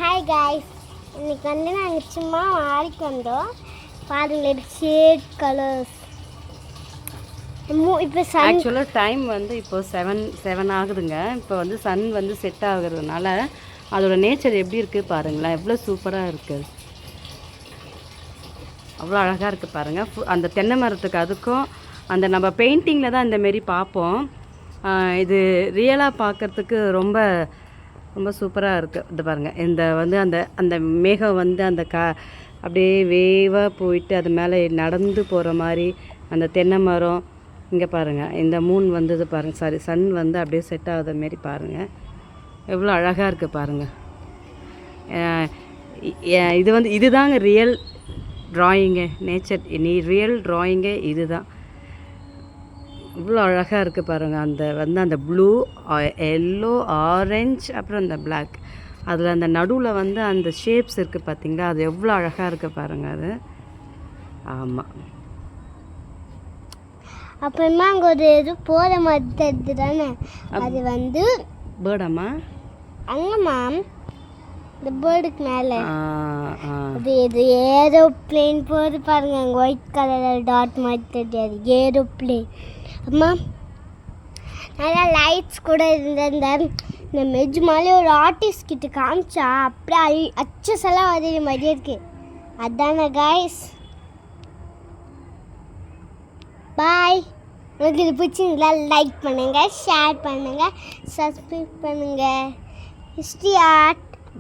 Hi guys, இன்னைக்கு நாங்கள் சும்மா மாறிக்கு வந்தோம். பாருங்கள், ஷேட் கலர்ஸ். இப்போ ஆக்சுவலாக டைம் இப்போ 7 ஆகுதுங்க. இப்போ சன் செட் ஆகுறதுனால அதோட நேச்சர் எப்படி இருக்குது பாருங்களேன். எவ்வளோ சூப்பராக இருக்குது, அவ்வளோ அழகாக இருக்குது பாருங்கள். அந்த தென்னை மரத்துக்கு அதுக்கும் அந்த நம்ம பெயிண்டிங்கில் தான் இந்தமாரி பார்ப்போம். இது ரியலாக பார்க்குறதுக்கு ரொம்ப ரொம்ப சூப்பராக இருக்குது. இது பாருங்கள், இந்த அந்த அந்த மேகம் அந்த அப்படியே வேவாக போயிட்டு அது மேலே நடந்து போகிற மாதிரி அந்த தென்னை மரம். இங்கே பாருங்கள், இந்த மூன் வந்தது பாருங்கள், சன் அப்படியே செட் ஆகுத மாரி பாருங்கள், எவ்வளோ அழகாக இருக்குது பாருங்கள். இது இதுதாங்க ரியல் ட்ராயிங்கு, நேச்சர் ரியல் ட்ராயிங்கே இது தான். இவ்வளோ அழகாக இருக்குது பாருங்கள். அந்த ப்ளூ, எல்லோ, ஆரஞ்ச், அப்புறம் அந்த பிளாக், அதில் அந்த நடுவில் அந்த ஷேப்ஸ் இருக்குது பார்த்தீங்களா, அது எவ்வளோ அழகாக இருக்குது பாருங்கள். அது ஆமாம். அப்புறமா அங்கே ஒரு இது போகிற மாதிரி தானே, அது பேர்டாம்மா அங்கம்மா இந்த பேர்டுக்கு மேலே இது ஏரோப்ளேன் போகுது பாருங்க. அங்கே ஒயிட் கலரில் டாட் மாதிரி தெரியாது, ஏரோப்ளேன். அம்மா நல்லா லைட்ஸ் கூட இந்த மெஜ் மேலே ஒரு ஆர்டிஸ்ட் கிட்ட காமிச்சா அப்படியே அச்சஸெல்லாம் வரைய மாதிரியே இருக்கு. அதானே காய்ஸ், பாய். உங்களுக்கு இது பிடிச்சிருந்தா லைக் பண்ணுங்கள், ஷேர் பண்ணுங்கள், சப்ஸ்கிரைப் பண்ணுங்கள். History art.